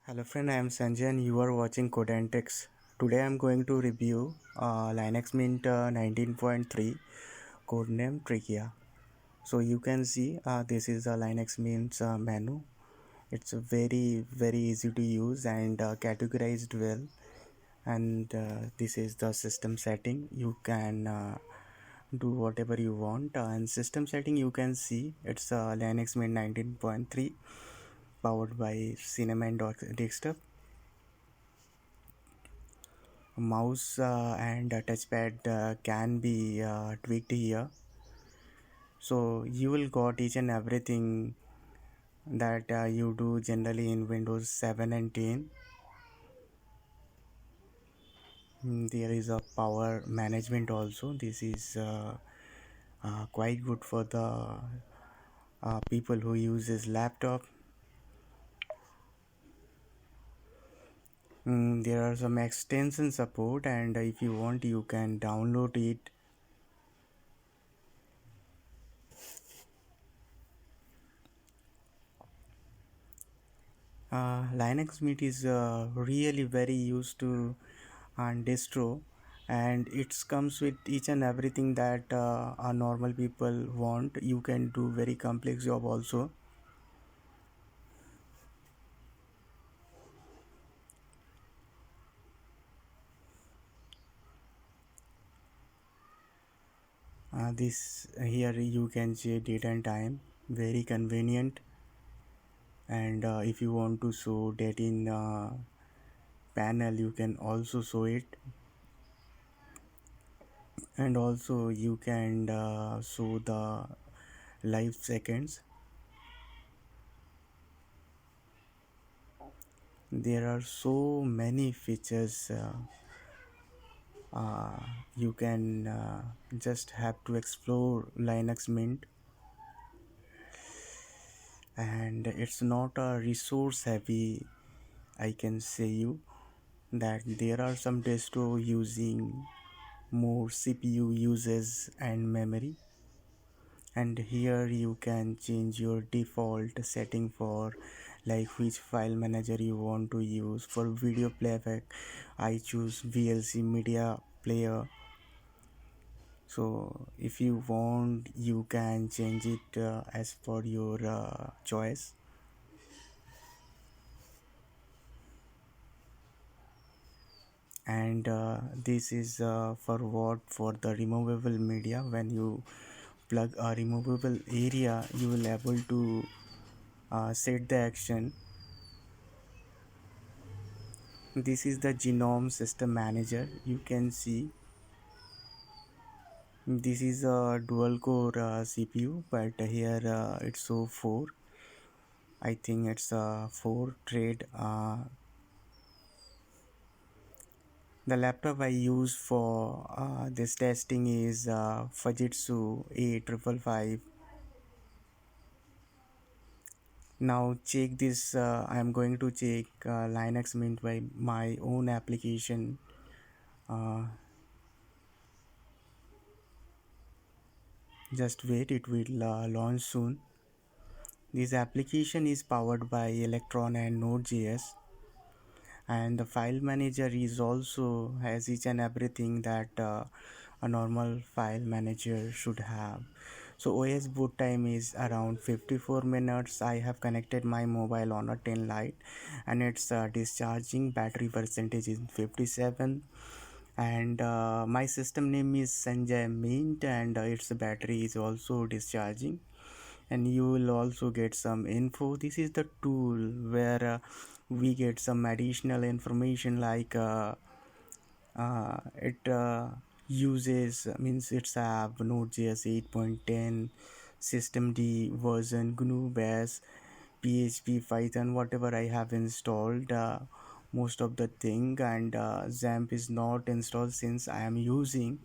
Hello friend, I am Sanjay and you are watching Codantics. Today I am going to review Linux Mint 19.3 codename Trachea. So you can see this is the Linux Mint menu. It's very easy to use and categorized well. And this is the system setting. You can do whatever you want. And system setting you can see it's Linux Mint 19.3 powered by Cinnamon Desktop. Mouse and touchpad can be tweaked here, so you will got each and everything that you do generally in Windows 7 and 10. There is a power management also. This is quite good for the people who uses laptop. There are some extension support, and if you want you can download it. Linux Mint is really very used to and distro, and it comes with each and everything that a normal people want. You can do very complex job also. This here you can see date and time, very convenient. And if you want to show date in panel, you can also show it. And also you can show the live seconds. There are so many features. Uh, you can just have to explore Linux Mint, and it's not a resource heavy. I can say you that there are some distro using more CPU uses and memory, and here you can change your default setting for like which file manager you want to use. For video playback I choose VLC media player. So if you want you can change it as per your choice. And this is for what, for the removable media. When you plug a removable area you will able to set the action. This is the genome system manager. You can see this is a dual core CPU, but here it's so 4. I think it's a 4 thread. The laptop I use for this testing is Fujitsu A555. Now check this. I am going to check Linux Mint by my own application. Uh, just wait, it will launch soon. This application is powered by Electron and Node.js, and the file manager is also has each and everything that a normal file manager should have. So OS boot time is around 54 minutes. I have connected my mobile on a 10 Lite, and it's discharging. Battery percentage is 57, and my system name is Sanjay Mint, and its battery is also discharging. And you will also get some info. This is the tool where we get some additional information like it uses means it's have Node.js 8.10, systemd version, GNU Bash, PHP, Python, whatever I have installed, most of the thing. And XAMPP is not installed since I am using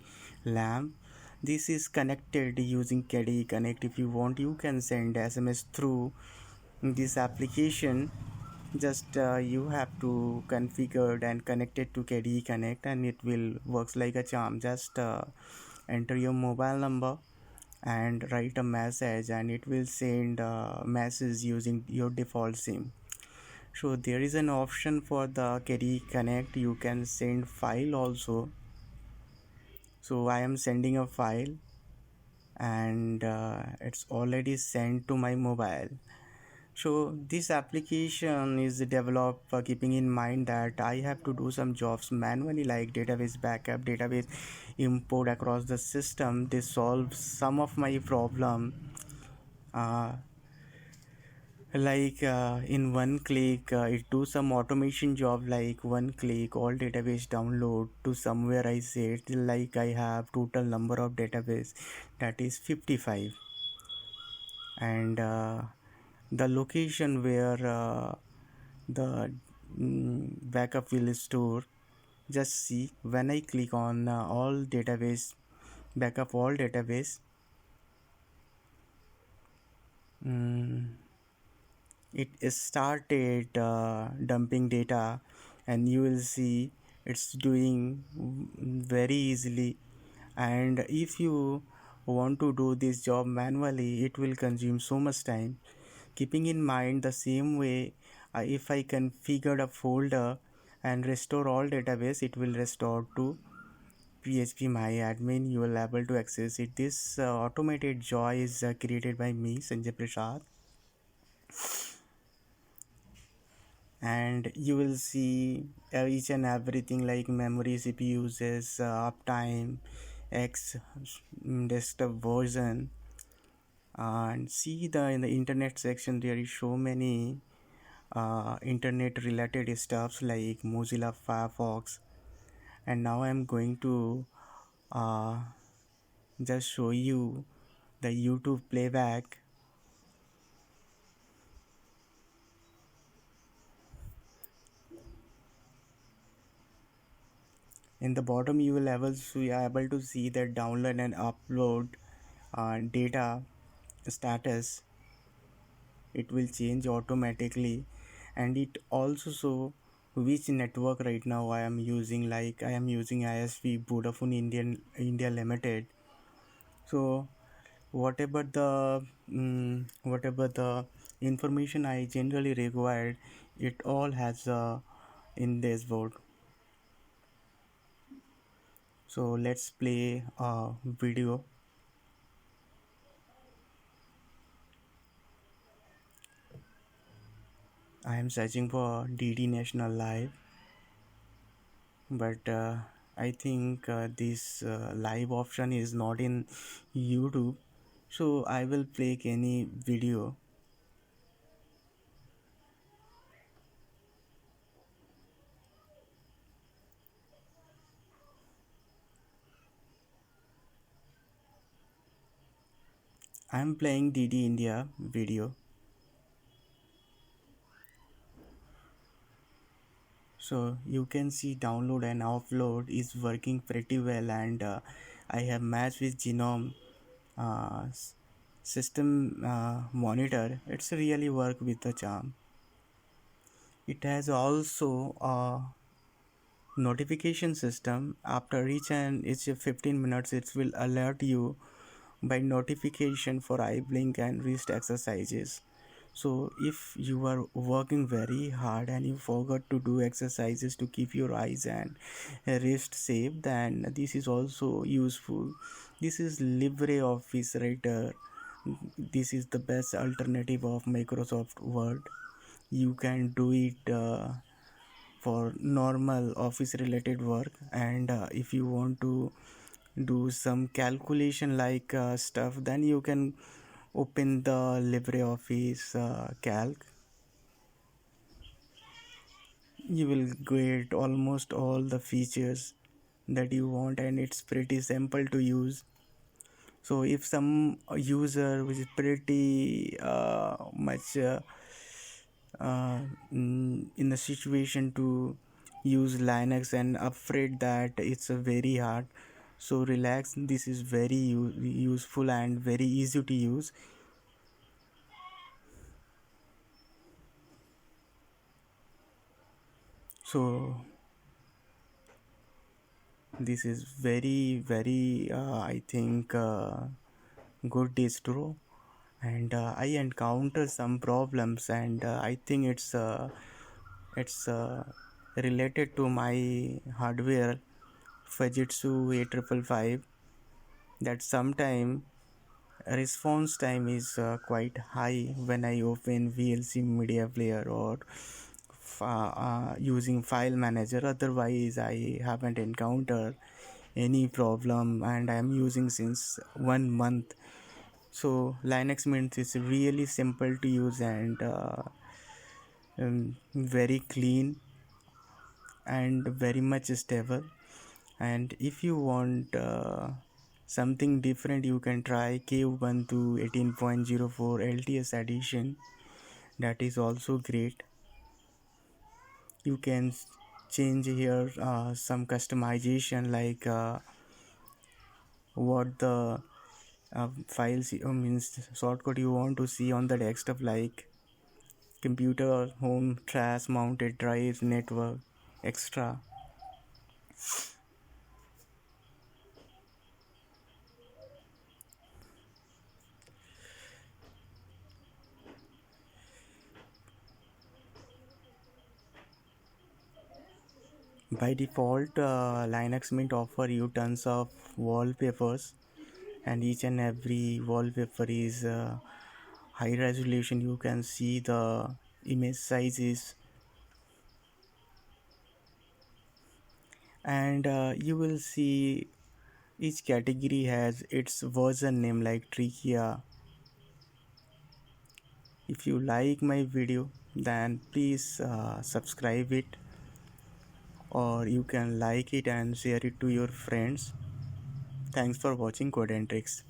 LAMP. This is connected using KDE Connect. If you want you can send SMS through this application. Just you have to configure and connect it to KDE Connect, and it will works like a charm. Just enter your mobile number and write a message, and it will send a message using your default SIM. So there is an option for the Carry Connect. You can send file also. So I am sending a file, and it's already sent to my mobile. So this application is developed keeping in mind that I have to do some jobs manually, like database backup, database import across the system. This solves some of my problem. Uh, in one click, it do some automation job, like one click all database download to somewhere. I said like I have total number of database, that is 55, and the location where the backup will store. Just see, when I click on all database, backup all database, mm, it started dumping data, and you will see it's doing very easily. And if you want to do this job manually, it will consume so much time. Keeping in mind the same way, if I configure a folder and restore all database, it will restore to PHP my admin. You will able to access it. This automated joy is created by me, Sanjay Prasad, and you will see each and everything like memory, CPU uses, uptime, X, desktop version, and see the in the internet section there is so many internet related stuffs like Mozilla Firefox. And now I'm going to uh, just show you the YouTube playback. In the bottom you will able to see the download and upload data status. It will change automatically, and it also show which network right now I am using. Like I am using ISP Vodafone India Limited. So whatever the information I generally required, it all has in this board. So let's play a video. I am searching for DD National Live, but I think this live option is not in YouTube, so I will play any video. I am playing DD India video. So you can see download and offload is working pretty well, and I have matched with Genome system monitor. It's really work with the charm. It has also a notification system. After each 15 minutes it will alert you by notification for eye blink and wrist exercises. So if you are working very hard and you forgot to do exercises to keep your eyes and wrist safe, then this is also useful. This is LibreOffice Writer. This is the best alternative of Microsoft Word. You can do it for normal office related work, and if you want to do some calculation like stuff, then you can open the LibreOffice calc. You will get almost all the features that you want, and it's pretty simple to use. So if some user which is pretty much in a situation to use Linux and afraid that it's very hard, so relax, this is very useful and very easy to use. So this is very I think good distro, and I encounter some problems, and I think it's It's related to my hardware Fujitsu A555, that sometime response time is quite high when I open VLC media player or using file manager. Otherwise I haven't encountered any problem, and I am using since 1 month. So Linux Mint is really simple to use and very clean and very much stable. And if you want something different, you can try K-Ubuntu 18.04 LTS edition. That is also great. You can change here some customization, like what the files means shortcut you want to see on the desktop, like computer, home, trash, mounted drive, network, extra. By default, Linux Mint offer you tons of wallpapers, and each and every wallpaper is high resolution. You can see the image sizes, and you will see each category has its version name, like Trichia. If you like my video, then please subscribe it, or you can like it and share it to your friends. Thanks for watching Code and Tricks.